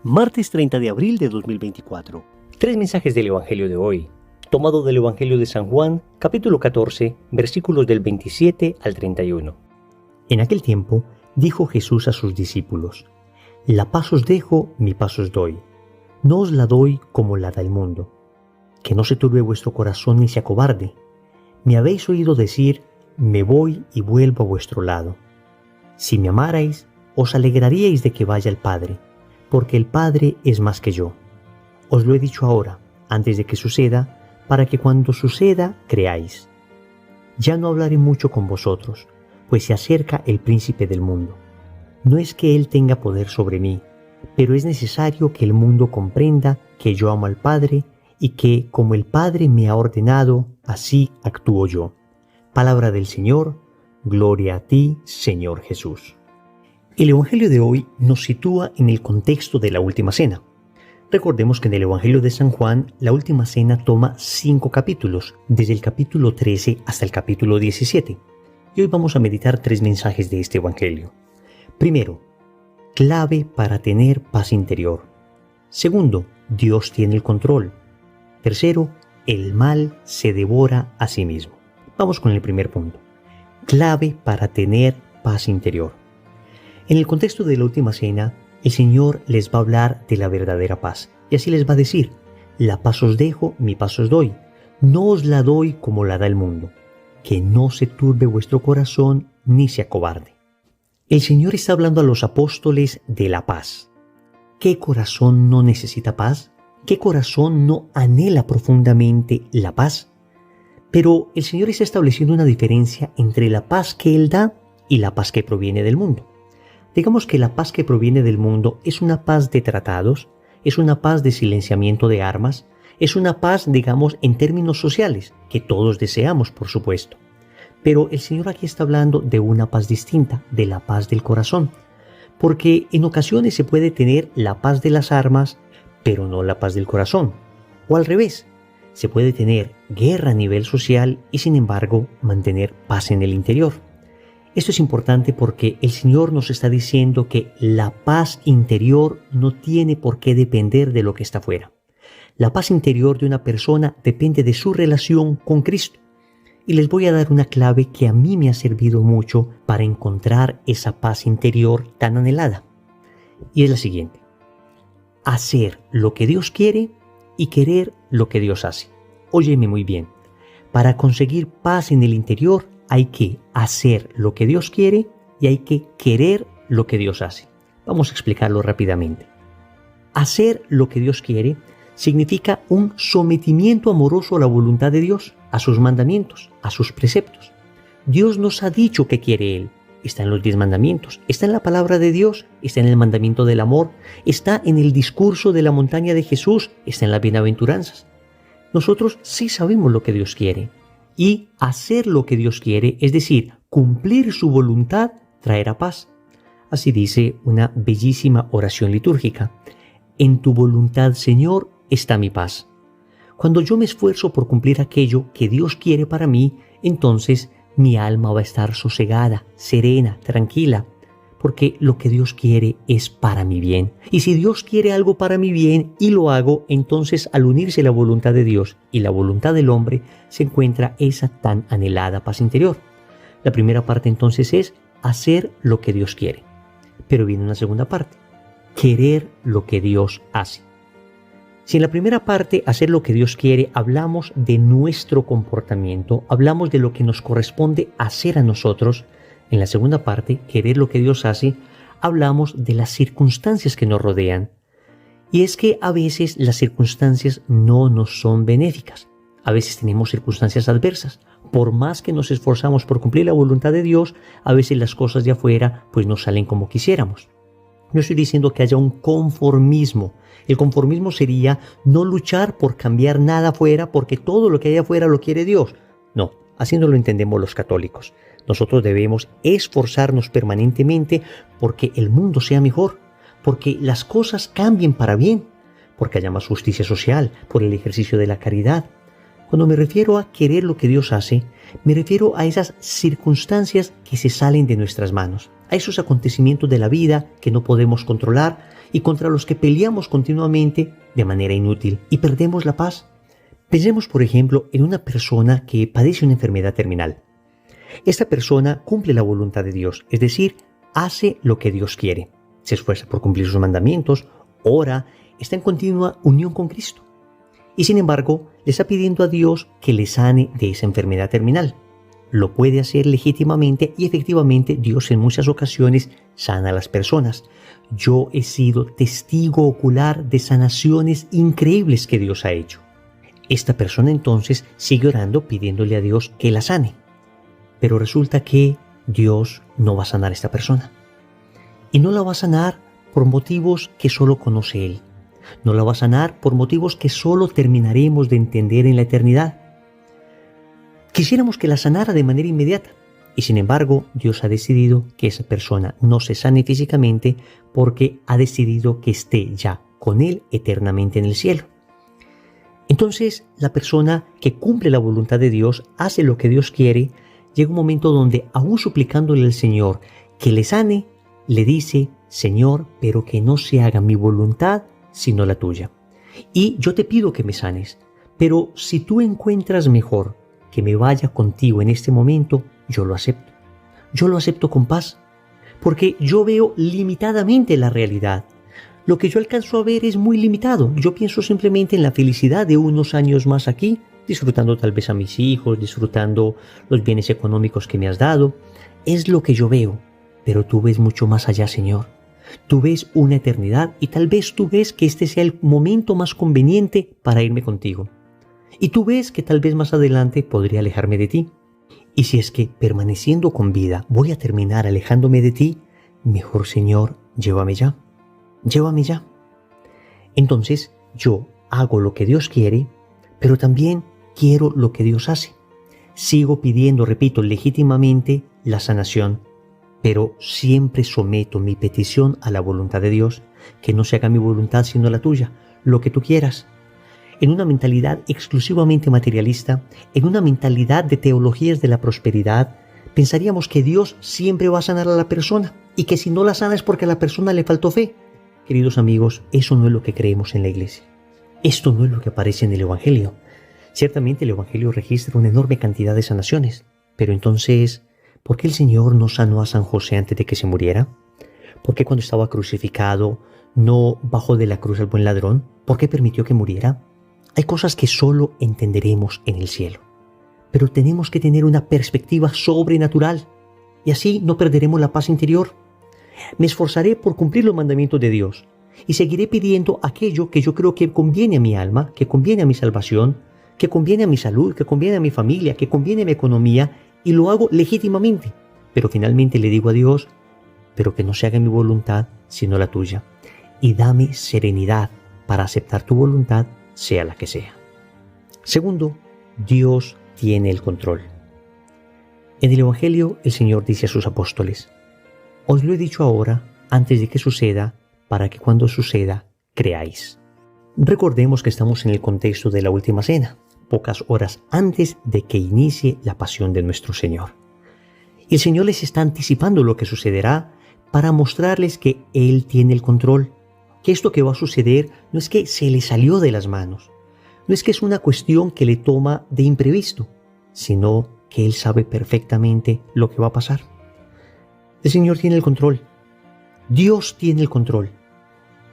Martes 30 de abril de 2024. Tres mensajes del Evangelio de hoy, tomado del Evangelio de San Juan, capítulo 14, versículos del 27 al 31. En aquel tiempo, dijo Jesús a sus discípulos: La paz os dejo, mi paz os doy. No os la doy como la da el mundo. Que no se turbe vuestro corazón ni se acobarde. Me habéis oído decir: me voy y vuelvo a vuestro lado. Si me amarais, os alegraríais de que vaya al Padre, porque el Padre es más que yo. Os lo he dicho ahora, antes de que suceda, para que cuando suceda creáis. Ya no hablaré mucho con vosotros, pues se acerca el príncipe del mundo. No es que él tenga poder sobre mí, pero es necesario que el mundo comprenda que yo amo al Padre y que, como el Padre me ha ordenado, así actúo yo. Palabra del Señor, gloria a ti, Señor Jesús. El Evangelio de hoy nos sitúa en el contexto de la Última Cena. Recordemos que en el Evangelio de San Juan, la Última Cena toma 5 capítulos, desde el capítulo 13 hasta el capítulo 17. Y hoy vamos a meditar 3 mensajes de este Evangelio. Primero, clave para tener paz interior. Segundo, Dios tiene el control. Tercero, el mal se devora a sí mismo. Vamos con el primer punto. Clave para tener paz interior. En el contexto de la Última Cena, el Señor les va a hablar de la verdadera paz. Y así les va a decir: la paz os dejo, mi paz os doy. No os la doy como la da el mundo. Que no se turbe vuestro corazón ni se acobarde. El Señor está hablando a los apóstoles de la paz. ¿Qué corazón no necesita paz? ¿Qué corazón no anhela profundamente la paz? Pero el Señor está estableciendo una diferencia entre la paz que Él da y la paz que proviene del mundo. Digamos que la paz que proviene del mundo es una paz de tratados, es una paz de silenciamiento de armas, es una paz, digamos, en términos sociales, que todos deseamos, por supuesto. Pero el Señor aquí está hablando de una paz distinta, de la paz del corazón. Porque en ocasiones se puede tener la paz de las armas, pero no la paz del corazón. O al revés, se puede tener guerra a nivel social y sin embargo mantener paz en el interior. Esto es importante porque el Señor nos está diciendo que la paz interior no tiene por qué depender de lo que está afuera. La paz interior de una persona depende de su relación con Cristo. Y les voy a dar una clave que a mí me ha servido mucho para encontrar esa paz interior tan anhelada. Y es la siguiente: hacer lo que Dios quiere y querer lo que Dios hace. Óyeme muy bien. Para conseguir paz en el interior hay que hacer lo que Dios quiere y hay que querer lo que Dios hace. Vamos a explicarlo rápidamente. Hacer lo que Dios quiere significa un sometimiento amoroso a la voluntad de Dios, a sus mandamientos, a sus preceptos. Dios nos ha dicho qué quiere Él. Está en los 10 mandamientos, está en la palabra de Dios, está en el mandamiento del amor, está en el discurso de la montaña de Jesús, está en las bienaventuranzas. Nosotros sí sabemos lo que Dios quiere. Y hacer lo que Dios quiere, es decir, cumplir su voluntad, traerá paz. Así dice una bellísima oración litúrgica: en tu voluntad, Señor, está mi paz. Cuando yo me esfuerzo por cumplir aquello que Dios quiere para mí, entonces mi alma va a estar sosegada, serena, tranquila, porque lo que Dios quiere es para mi bien. Y si Dios quiere algo para mi bien y lo hago, entonces al unirse la voluntad de Dios y la voluntad del hombre, se encuentra esa tan anhelada paz interior. La primera parte entonces es hacer lo que Dios quiere. Pero viene una segunda parte: querer lo que Dios hace. Si en la primera parte, hacer lo que Dios quiere, hablamos de nuestro comportamiento, hablamos de lo que nos corresponde hacer a nosotros, en la segunda parte, querer lo que Dios hace, hablamos de las circunstancias que nos rodean. Y es que a veces las circunstancias no nos son benéficas. A veces tenemos circunstancias adversas. Por más que nos esforzamos por cumplir la voluntad de Dios, a veces las cosas de afuera pues no salen como quisiéramos. No estoy diciendo que haya un conformismo. El conformismo sería no luchar por cambiar nada afuera porque todo lo que hay afuera lo quiere Dios. No, así no lo entendemos los católicos. Nosotros debemos esforzarnos permanentemente porque el mundo sea mejor, porque las cosas cambien para bien, porque haya más justicia social, por el ejercicio de la caridad. Cuando me refiero a querer lo que Dios hace, me refiero a esas circunstancias que se salen de nuestras manos, a esos acontecimientos de la vida que no podemos controlar y contra los que peleamos continuamente de manera inútil y perdemos la paz. Pensemos, por ejemplo, en una persona que padece una enfermedad terminal. Esta persona cumple la voluntad de Dios, es decir, hace lo que Dios quiere. Se esfuerza por cumplir sus mandamientos, ora, está en continua unión con Cristo. Y sin embargo, le está pidiendo a Dios que le sane de esa enfermedad terminal. Lo puede hacer legítimamente y efectivamente Dios en muchas ocasiones sana a las personas. Yo he sido testigo ocular de sanaciones increíbles que Dios ha hecho. Esta persona entonces sigue orando pidiéndole a Dios que la sane. Pero resulta que Dios no va a sanar a esta persona. Y no la va a sanar por motivos que solo conoce Él. No la va a sanar por motivos que solo terminaremos de entender en la eternidad. Quisiéramos que la sanara de manera inmediata. Y sin embargo, Dios ha decidido que esa persona no se sane físicamente porque ha decidido que esté ya con Él eternamente en el cielo. Entonces, la persona que cumple la voluntad de Dios, hace lo que Dios quiere, llega un momento donde, aún suplicándole al Señor que le sane, le dice: Señor, pero que no se haga mi voluntad, sino la tuya. Y yo te pido que me sanes, pero si tú encuentras mejor que me vaya contigo en este momento, yo lo acepto. Yo lo acepto con paz, porque yo veo limitadamente la realidad. Lo que yo alcanzo a ver es muy limitado. Yo pienso simplemente en la felicidad de unos años más aquí, disfrutando tal vez a mis hijos, disfrutando los bienes económicos que me has dado. Es lo que yo veo, pero tú ves mucho más allá, Señor. Tú ves una eternidad y tal vez tú ves que este sea el momento más conveniente para irme contigo. Y tú ves que tal vez más adelante podría alejarme de ti. Y si es que permaneciendo con vida voy a terminar alejándome de ti, mejor, Señor, llévame ya. Llévame ya. Entonces yo hago lo que Dios quiere, pero también quiero lo que Dios hace. Sigo pidiendo, repito, legítimamente la sanación, pero siempre someto mi petición a la voluntad de Dios, que no se haga mi voluntad sino la tuya, lo que tú quieras. En una mentalidad exclusivamente materialista, en una mentalidad de teologías de la prosperidad, pensaríamos que Dios siempre va a sanar a la persona y que si no la sana es porque a la persona le faltó fe. Queridos amigos, eso no es lo que creemos en la Iglesia. Esto no es lo que aparece en el Evangelio. Ciertamente el Evangelio registra una enorme cantidad de sanaciones, pero entonces, ¿por qué el Señor no sanó a San José antes de que se muriera? ¿Por qué cuando estaba crucificado no bajó de la cruz al buen ladrón? ¿Por qué permitió que muriera? Hay cosas que solo entenderemos en el cielo, pero tenemos que tener una perspectiva sobrenatural y así no perderemos la paz interior. Me esforzaré por cumplir los mandamientos de Dios y seguiré pidiendo aquello que yo creo que conviene a mi alma, que conviene a mi salvación, que conviene a mi salud, que conviene a mi familia, que conviene a mi economía, y lo hago legítimamente. Pero finalmente le digo a Dios: pero que no se haga mi voluntad sino la tuya, y dame serenidad para aceptar tu voluntad, sea la que sea. Segundo, Dios tiene el control. En el Evangelio el Señor dice a sus apóstoles: os lo he dicho ahora, antes de que suceda, para que cuando suceda, creáis. Recordemos que estamos en el contexto de la última cena, pocas horas antes de que inicie la pasión de nuestro Señor. Y el Señor les está anticipando lo que sucederá para mostrarles que Él tiene el control, que esto que va a suceder no es que se le salió de las manos, no es que es una cuestión que le toma de imprevisto, sino que Él sabe perfectamente lo que va a pasar. El Señor tiene el control. Dios tiene el control.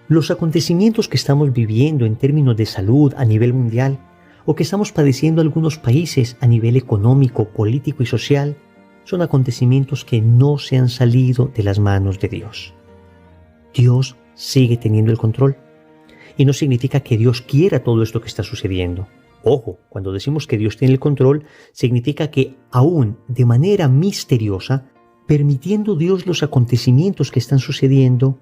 Los acontecimientos que estamos viviendo en términos de salud a nivel mundial, o que estamos padeciendo algunos países a nivel económico, político y social, son acontecimientos que no se han salido de las manos de Dios. Dios sigue teniendo el control. Y no significa que Dios quiera todo esto que está sucediendo. Ojo, cuando decimos que Dios tiene el control, significa que aún de manera misteriosa, permitiendo Dios los acontecimientos que están sucediendo,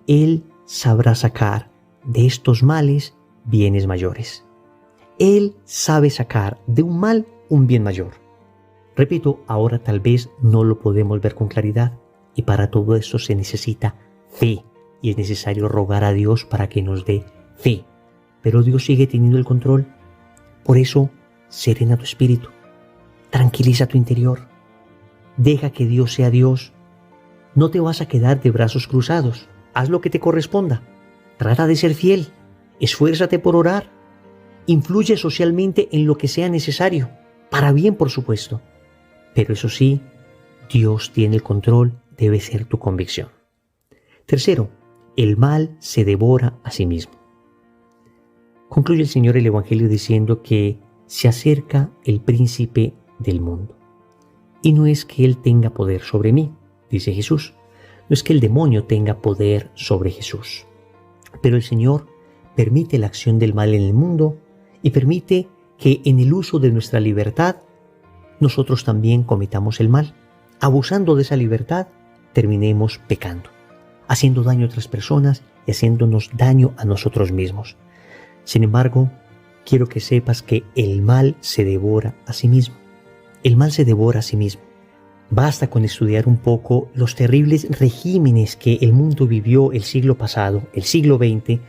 Él sabrá sacar de estos males bienes mayores. Él sabe sacar de un mal un bien mayor. Repito, ahora tal vez no lo podemos ver con claridad, y para todo esto se necesita fe, y es necesario rogar a Dios para que nos dé fe. Pero Dios sigue teniendo el control. Por eso, serena tu espíritu, tranquiliza tu interior, deja que Dios sea Dios, No te vas a quedar de brazos cruzados. Haz lo que te corresponda. Trata de ser fiel. Esfuérzate por orar. Influye socialmente en lo que sea necesario. Para bien, por supuesto. Pero eso sí, Dios tiene el control, debe ser tu convicción. Tercero, el mal se devora a sí mismo. Concluye el Señor el Evangelio diciendo que se acerca el príncipe del mundo. Y no es que él tenga poder sobre mí, dice Jesús. No es que el demonio tenga poder sobre Jesús. Pero el Señor permite la acción del mal en el mundo y permite que en el uso de nuestra libertad nosotros también cometamos el mal. Abusando de esa libertad, terminemos pecando, haciendo daño a otras personas y haciéndonos daño a nosotros mismos. Sin embargo, quiero que sepas que el mal se devora a sí mismo. El mal se devora a sí mismo. Basta con estudiar un poco los terribles regímenes que el mundo vivió el siglo pasado, el siglo XX,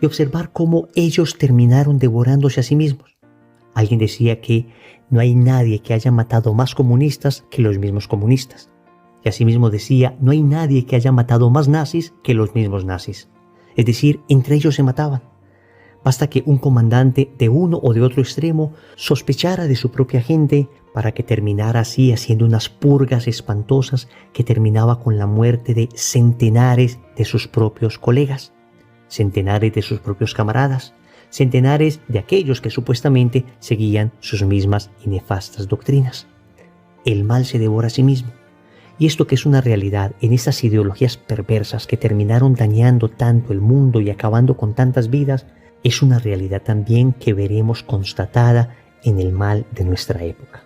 y observar cómo ellos terminaron devorándose a sí mismos. Alguien decía que no hay nadie que haya matado más comunistas que los mismos comunistas. Y asimismo decía, no hay nadie que haya matado más nazis que los mismos nazis. Es decir, entre ellos se mataban. Basta que un comandante de uno o de otro extremo sospechara de su propia gente para que terminara así haciendo unas purgas espantosas que terminaba con la muerte de centenares de sus propios colegas, centenares de sus propios camaradas, centenares de aquellos que supuestamente seguían sus mismas y nefastas doctrinas. El mal se devora a sí mismo. Y esto que es una realidad en estas ideologías perversas que terminaron dañando tanto el mundo y acabando con tantas vidas, es una realidad también que veremos constatada en el mal de nuestra época,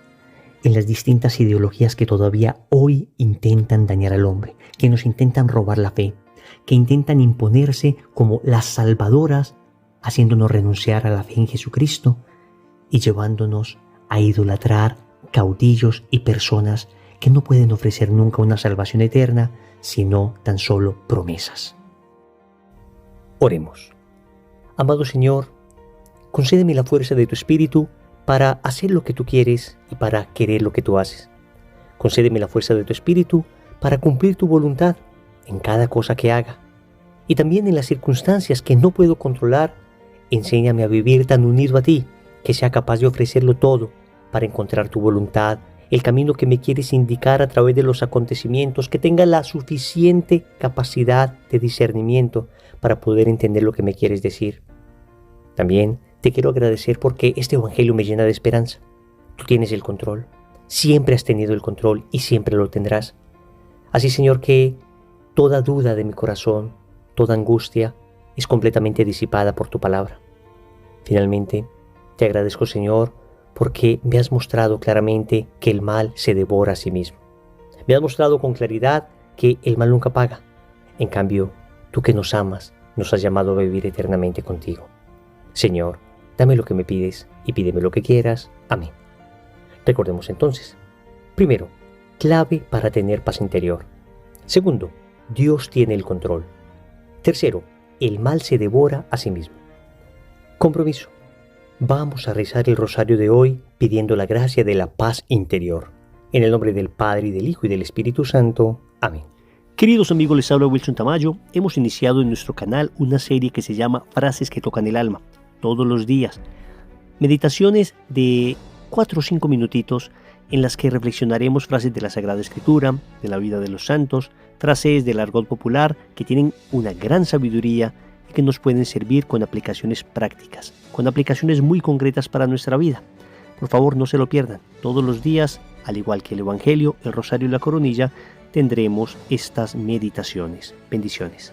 en las distintas ideologías que todavía hoy intentan dañar al hombre, que nos intentan robar la fe, que intentan imponerse como las salvadoras, haciéndonos renunciar a la fe en Jesucristo y llevándonos a idolatrar caudillos y personas que no pueden ofrecer nunca una salvación eterna, sino tan solo promesas. Oremos. Amado Señor, concédeme la fuerza de tu Espíritu para hacer lo que tú quieres y para querer lo que tú haces. Concédeme la fuerza de tu Espíritu para cumplir tu voluntad en cada cosa que haga. Y también en las circunstancias que no puedo controlar, enséñame a vivir tan unido a ti, que sea capaz de ofrecerlo todo para encontrar tu voluntad, el camino que me quieres indicar a través de los acontecimientos, que tenga la suficiente capacidad de discernimiento para poder entender lo que me quieres decir. También te quiero agradecer porque este Evangelio me llena de esperanza. Tú tienes el control, siempre has tenido el control y siempre lo tendrás. Así, Señor, que toda duda de mi corazón, toda angustia, es completamente disipada por tu palabra. Finalmente, te agradezco, Señor, porque me has mostrado claramente que el mal se devora a sí mismo. Me has mostrado con claridad que el mal nunca paga. En cambio, tú que nos amas, nos has llamado a vivir eternamente contigo. Señor, dame lo que me pides y pídeme lo que quieras. Amén. Recordemos entonces. Primero, clave para tener paz interior. Segundo, Dios tiene el control. Tercero, el mal se devora a sí mismo. Compromiso. Vamos a rezar el rosario de hoy pidiendo la gracia de la paz interior. En el nombre del Padre, y del Hijo, y del Espíritu Santo. Amén. Queridos amigos, les habla Wilson Tamayo. Hemos iniciado en nuestro canal una serie que se llama Frases que tocan el alma. Todos los días. Meditaciones de 4 o 5 minutitos en las que reflexionaremos frases de la Sagrada Escritura, de la vida de los santos, frases del argot popular que tienen una gran sabiduría y que nos pueden servir con aplicaciones prácticas, con aplicaciones muy concretas para nuestra vida. Por favor, no se lo pierdan. Todos los días, al igual que el Evangelio, el Rosario y la Coronilla, tendremos estas meditaciones. Bendiciones.